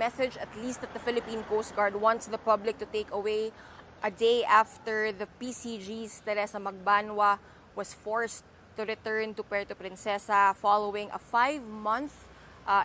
message, at least that the Philippine Coast Guard wants the public to take away a day after the PCG's Teresa Magbanua was forced to return to Puerto Princesa following a 5-month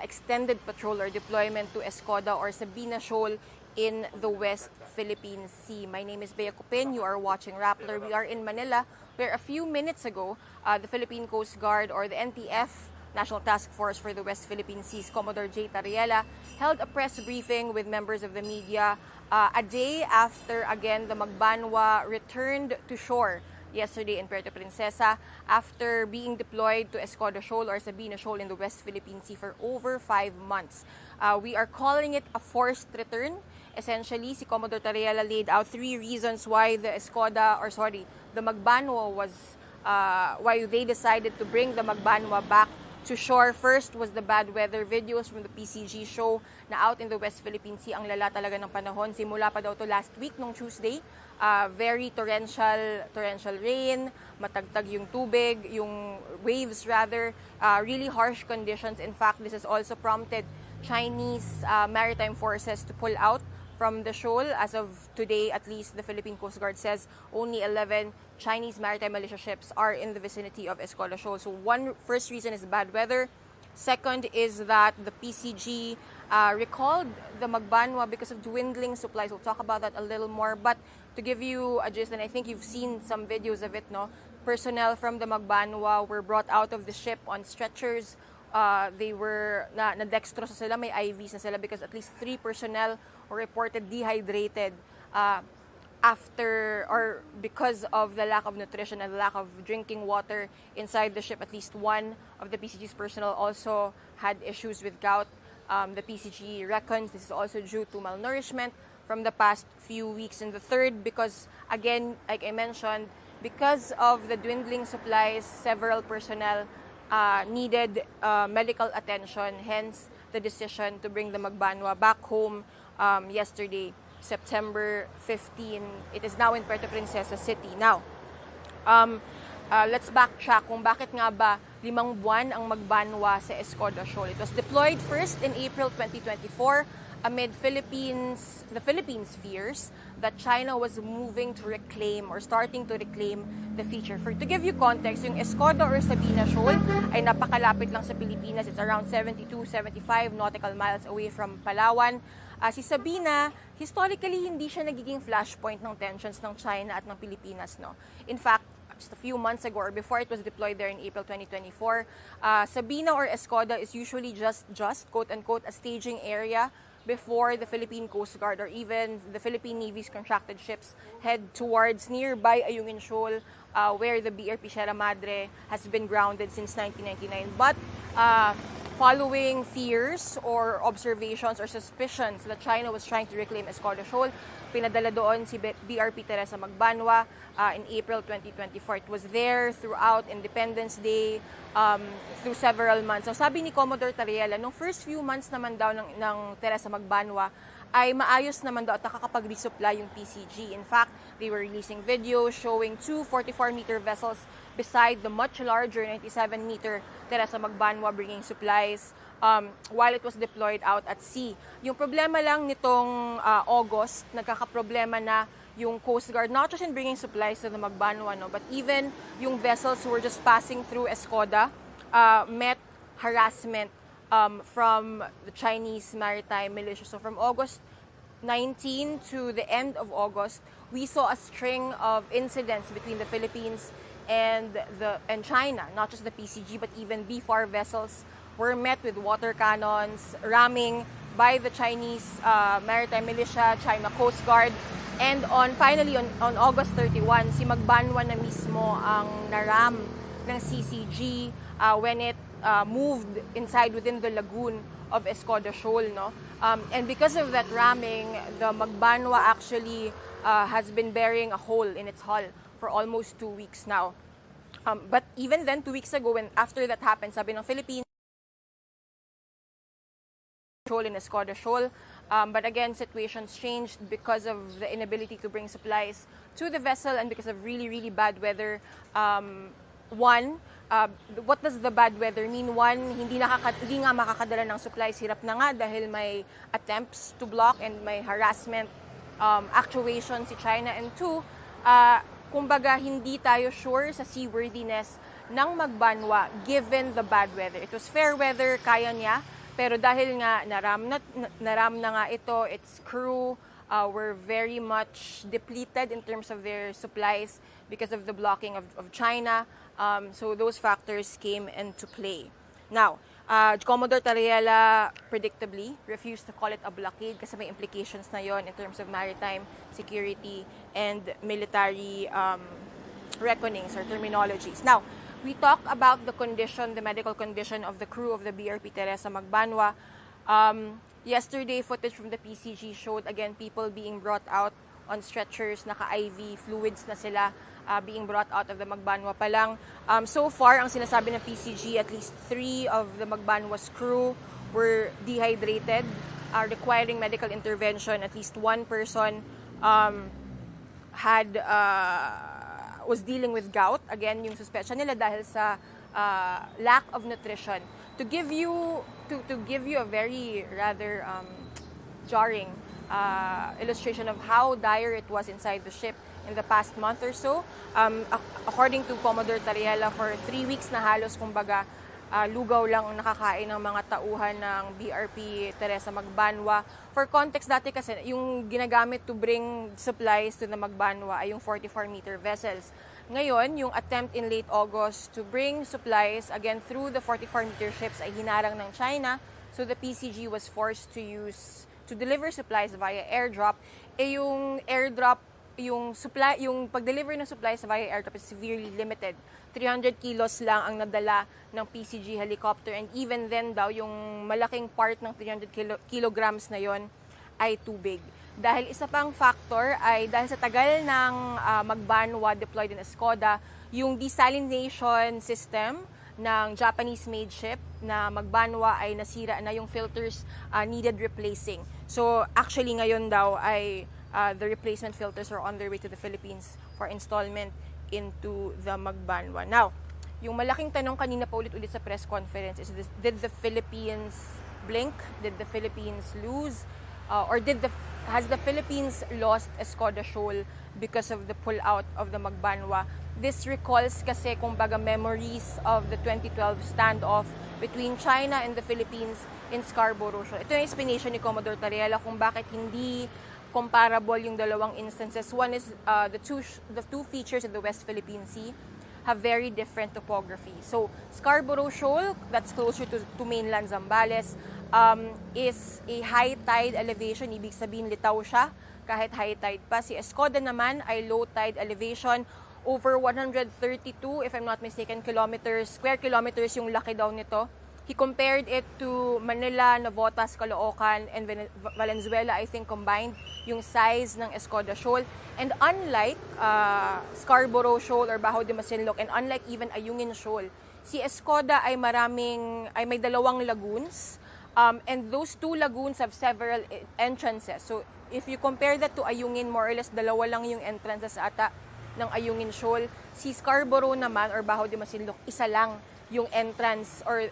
extended patrol or deployment to Escoda or Escoda Shoal in the West Philippine Sea. My name is Cupin. You are watching Rappler. We are in Manila, where a few minutes ago, the Philippine Coast Guard or the NTF, National Task Force for the West Philippine Seas, Commodore J. Tariela, held a press briefing with members of the media a day after, again, the Magbanua returned to shore yesterday in Puerto Princesa after being deployed to Escoda Shoal or Escoda Shoal in the West Philippine Sea for over 5 months. We are calling it a forced return. Essentially, si Commodore Tariela laid out 3 reasons why the Magbanua was, why they decided to bring the Magbanua back to shore. First was the bad weather. Videos from the PCG show na out in the West Philippine Sea. Ang lala talaga ng panahon. Simula pa daw to last week nung Tuesday. Very torrential rain, matagtag yung tubig, yung waves rather, really harsh conditions. In fact, this has also prompted Chinese maritime forces to pull out from the shoal. As of today, at least, the Philippine Coast Guard says only 11 Chinese maritime militia ships are in the vicinity of Escoda Shoal. So first reason is bad weather. Second is that the PCG recalled the Magbanua because of dwindling supplies. We'll talk about that a little more. But to give you a gist, and I think you've seen some videos of it, no? Personnel from the Magbanua were brought out of the ship on stretchers. They were na-dextrose sila, may IVs na sila because at least 3 personnel were reported dehydrated after or because of the lack of nutrition and the lack of drinking water inside the ship. At least one of the PCG's personnel also had issues with gout. The PCG reckons this is also due to malnourishment from the past few weeks. And the third, because again, like I mentioned, because of the dwindling supplies, several personnel needed medical attention, hence the decision to bring the Magbanua back home yesterday, September 15. It is now in Puerto Princesa City. Now, let's backtrack kung bakit nga ba 5 buwan ang Magbanua sa Escoda Shoal. It was deployed first in April 2024 amid the Philippines' fears that China was moving to reclaim or starting to reclaim the feature. To give you context, yung Escoda or Escoda Shoal ay napakalapit lang sa Pilipinas. It's around 72-75 nautical miles away from Palawan. Si Sabina, historically, hindi siya nagiging flashpoint ng tensions ng China at ng Pilipinas. No? In fact, just a few months ago or before it was deployed there in April 2024, Sabina or Escoda is usually just quote-unquote, a staging area before the Philippine Coast Guard or even the Philippine Navy's contracted ships head towards nearby Ayungin Shoal, where the BRP Sierra Madre has been grounded since 1999. But following fears or observations or suspicions that China was trying to reclaim Escoda Shoal, pinadala doon si BRP Teresa Magbanua in April 2024. It was there throughout Independence Day, through several months. So sabi ni Commodore Tariela, nung first few months naman daw ng Teresa Magbanua, ay maayos naman daw at nakakapag-resupply yung PCG. In fact, they were releasing videos showing 2 44-meter vessels beside the much larger 97-meter Teresa Magbanua bringing supplies while it was deployed out at sea. Yung problema lang nitong August, nagkakaproblema na yung Coast Guard, not just in bringing supplies to the Magbanua, no, but even yung vessels who were just passing through Escoda met harassment from the Chinese maritime militia. So from August 19 to the end of August, we saw a string of incidents between the Philippines and China. Not just the PCG, but even BFAR vessels were met with water cannons, ramming by the Chinese maritime militia, China Coast Guard. And finally, on August 31, si Magbanua na mismo ang naram ng CCG when it moved within the lagoon of Escoda Shoal, no? And because of that ramming, the Magbanua actually has been bearing a hole in its hull for almost 2 weeks now. But even then, 2 weeks ago, after that happened, sabi ng Philippines, in Escoda Shoal. But again, situations changed because of the inability to bring supplies to the vessel and because of really, really bad weather. One, what does the bad weather mean? One, hindi nga makakadala ng supplies, hirap na nga dahil may attempts to block and may harassment actuation si China. And two, kumbaga hindi tayo sure sa seaworthiness ng Magbanua given the bad weather. It was fair weather, kaya niya, pero dahil nga naram na nga ito, its crew were very much depleted in terms of their supplies because of the blocking of China. So those factors came into play. Now, Commodore Tariela predictably refused to call it a blockade kasi may implications na yon in terms of maritime security and military reckonings or terminologies. Now, we talk about the condition, the medical condition of the crew of the BRP Teresa Magbanua. Yesterday, footage from the PCG showed again people being brought out on stretchers, naka-IV, fluids na sila being brought out of the Magbanua pa lang. So far, ang sinasabi ng PCG, at least 3 of the Magbanua's crew were dehydrated, requiring medical intervention. At least 1 person was dealing with gout. Again, yung suspicion nila dahil sa lack of nutrition. To give you a very rather jarring illustration of how dire it was inside the ship in the past month or so. According to Commodore Tariela, for 3 weeks na halos, kumbaga, lugaw lang ang nakakain ng mga tauhan ng BRP Teresa Magbanua. For context, dati kasi yung ginagamit to bring supplies to the Magbanua ay yung 44-meter vessels. Ngayon, yung attempt in late August to bring supplies, again, through the 44-meter ships ay hinarang ng China. So the PCG was forced to deliver supplies via airdrop. Yung airdrop, yung pag-deliver ng supplies via airdrop is severely limited. 300 kilos lang ang nadala ng PCG helicopter, and even then daw, yung malaking part ng 300 kilograms na yon ay too big. Dahil isa pang factor ay dahil sa tagal ng Magbanua deployed in Escoda, yung desalination system ng Japanese-made ship na Magbanua ay nasira na, yung filters needed replacing. So actually ngayon daw ay the replacement filters are on their way to the Philippines for installment into the Magbanua. Now, yung malaking tanong kanina pa ulit-ulit sa press conference is this: did the Philippines blink? Did the Philippines lose? Or has the Philippines lost Escoda Shoal because of the pullout of the Magbanua? This recalls kasi kumbaga memories of the 2012 standoff between China and the Philippines in Scarborough. Ito yung explanation ni Commodore Tariela kung bakit hindi comparable yung dalawang instances. One is the two features in the West Philippine Sea have very different topography. So Scarborough Shoal, that's closer to mainland Zambales, is a high tide elevation, ibig sabihin litaw siya kahit high tide pa. Si Escoda naman ay low tide elevation, over 132, if I'm not mistaken, square kilometers yung laki daw nito. He compared it to Manila, Navotas, Caloocan, and Valenzuela, I think, combined, yung size ng Escoda Shoal. And unlike Scarborough Shoal or Bajo de Masinloc, and unlike even Ayungin Shoal, si Escoda ay may 2 lagoons, and those 2 lagoons have several entrances. So if you compare that to Ayungin, more or less 2 lang yung entrances ata ng Ayungin Shoal. Si Scarborough naman or Bajo de Masinloc, isa lang yung entrance or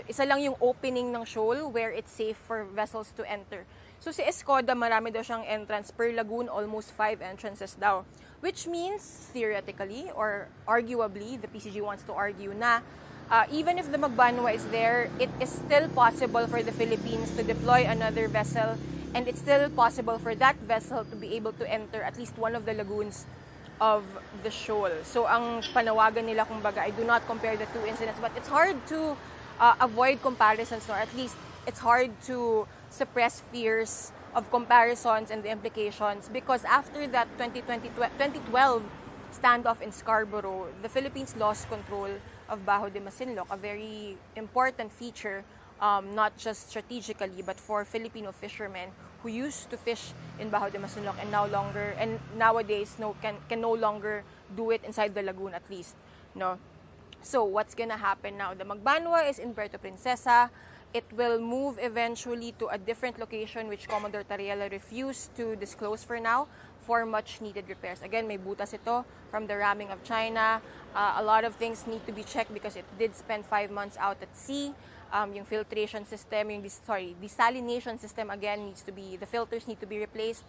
isa lang yung opening ng shoal where it's safe for vessels to enter. So si Escoda, marami daw siyang entrance per lagoon, almost 5 entrances daw. Which means, theoretically or arguably, the PCG wants to argue na even if the Magbanua is there, it is still possible for the Philippines to deploy another vessel, and it's still possible for that vessel to be able to enter at least one of the lagoons of the shoal. So ang panawagan nila, kumbaga, I do not compare the 2 incidents, but it's hard to avoid comparisons, or at least it's hard to suppress fears of comparisons and the implications, because after that 2012 standoff in Scarborough, the Philippines lost control of Bajo de Masinloc, a very important feature, not just strategically, but for Filipino fishermen who used to fish in Bajo de Masinloc and nowadays can no longer do it inside the lagoon, at least. No. So what's gonna happen now? The Magbanua is in Puerto Princesa. It will move eventually to a different location which Commodore Tariela refused to disclose for now for much needed repairs. Again, may butas ito from the ramming of China. A lot of things need to be checked because it did spend 5 months out at sea. Yung filtration system, desalination system again needs to be, the filters need to be replaced.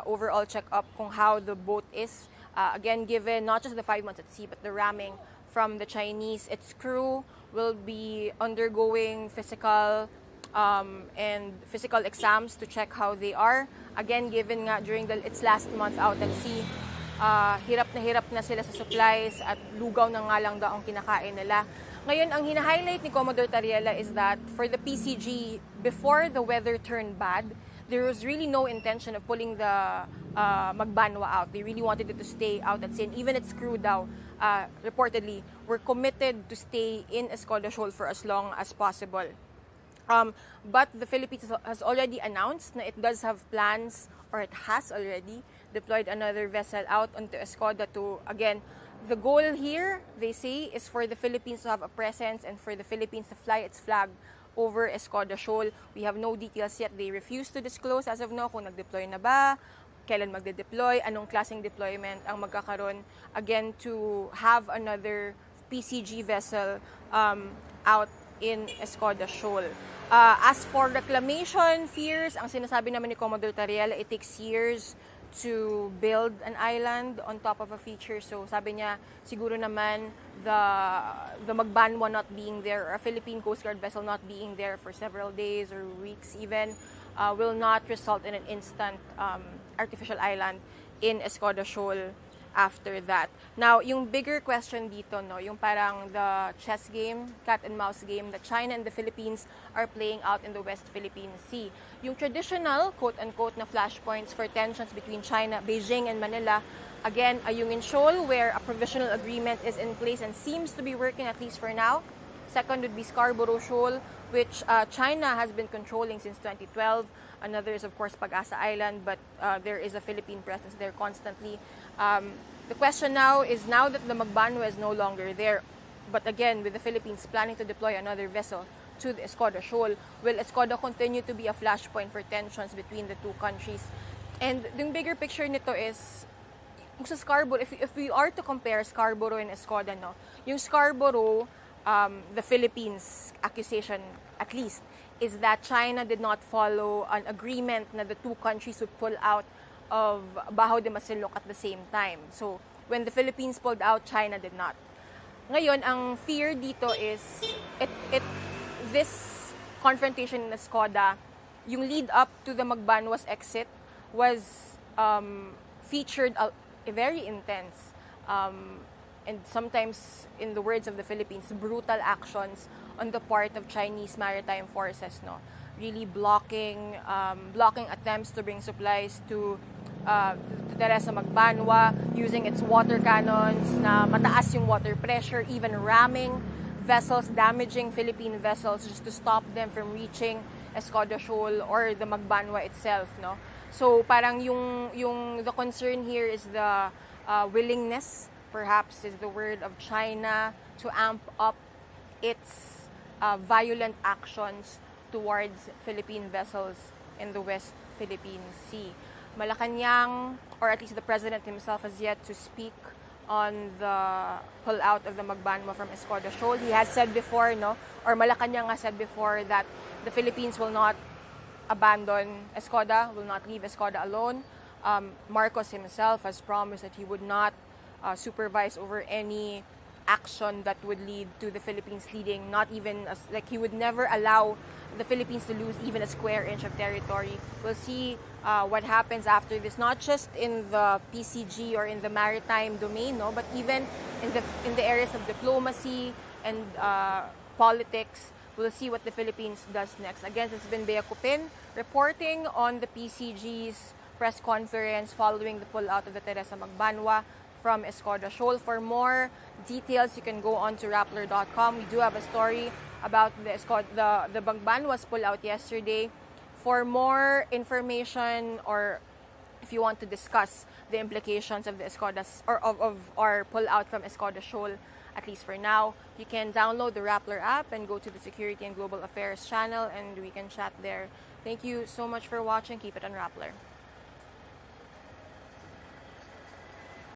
Overall check up kung how the boat is. Again, given not just the 5 months at sea, but the ramming from the Chinese, its crew will be undergoing physical exams to check how they are. Again, given nga during its last month out at sea, hirap na sila sa supplies at lugaw na nga lang daw ang kinakain nila. Ngayon, ang hina-highlight ni Commodore Tariela is that for the PCG, before the weather turned bad, there was really no intention of pulling the Magbanua out. They really wanted it to stay out at sea. And even its crew daw, reportedly, were committed to stay in Escoda Shoal for as long as possible. But the Philippines has already announced that it does have plans, or it has already deployed another vessel out onto Escoda to, again, the goal here, they say, is for the Philippines to have a presence and for the Philippines to fly its flag over Escoda Shoal. We have no details yet. They refuse to disclose as of now kung nag-deploy na ba, kailan magde-deploy, anong klaseng deployment ang magkakaroon, again, to have another PCG vessel out in Escoda Shoal. As for reclamation fears, ang sinasabi naman ni Commodore Tariela, it takes years to build an island on top of a feature. So sabi niya, siguro naman the Magbanua not being there, or a Philippine Coast Guard vessel not being there for several days or weeks even, will not result in an instant artificial island in Escoda Shoal after that. Now, yung bigger question dito, no, yung parang the chess game, cat and mouse game that China and the Philippines are playing out in the West Philippine Sea. Yung traditional, quote-unquote, na flashpoints for tensions between China, Beijing, and Manila, again, Ayungin Shoal, where a provisional agreement is in place and seems to be working at least for now. Second would be Scarborough Shoal, which China has been controlling since 2012. Another is, of course, Pag-asa Island, but there is a Philippine presence there constantly. The question now is, now that the Magbanua is no longer there, but again, with the Philippines planning to deploy another vessel to the Escoda Shoal, will Escoda continue to be a flashpoint for tensions between the two countries? And the bigger picture nito is, kung sa Scarborough, if we are to compare Scarborough and Escoda, no, yung Scarborough, the Philippines' accusation, at least, is that China did not follow an agreement na the two countries would pull out of Bajo de Masinloc at the same time. So, when the Philippines pulled out, China did not. Ngayon, ang fear dito is, this confrontation in Escoda, yung lead up to the Magbanua's exit was featured a very intense and sometimes, in the words of the Philippines, brutal actions on the part of Chinese maritime forces, no, really blocking attempts to bring supplies to Teresa Magbanua, using its water cannons na mataas yung water pressure, even ramming vessels, damaging Philippine vessels just to stop them from reaching Escoda Shoal or the Magbanua itself, no. So parang the concern here is the willingness, perhaps is the word, of China to amp up its violent actions towards Philippine vessels in the West Philippine Sea. Malacanang, or at least the president himself, has yet to speak on the pull-out of the Magbanua from Escoda Shoal. He has said before, no, or Malacanang has said before, that the Philippines will not abandon Escoda, will not leave Escoda alone. Marcos himself has promised that he would not supervise over any action that would lead to the Philippines leading, not even, he would never allow the Philippines to lose even a square inch of territory. We'll see what happens after this, not just in the PCG or in the maritime domain, no, but even in the areas of diplomacy and politics. We'll see what the Philippines does next. Again, this has been Cupin reporting on the PCG's press conference following the pullout of the Teresa Magbanua from Escoda Shoal. For more details, you can go on to Rappler.com. We do have a story about the Magbanua's pullout yesterday. For more information, or if you want to discuss the implications of the Escoda's or of our pullout from Escoda Shoal, at least for now. You can download the Rappler app and go to the Security and Global Affairs channel, and we can chat there. Thank you so much for watching. Keep it on Rappler.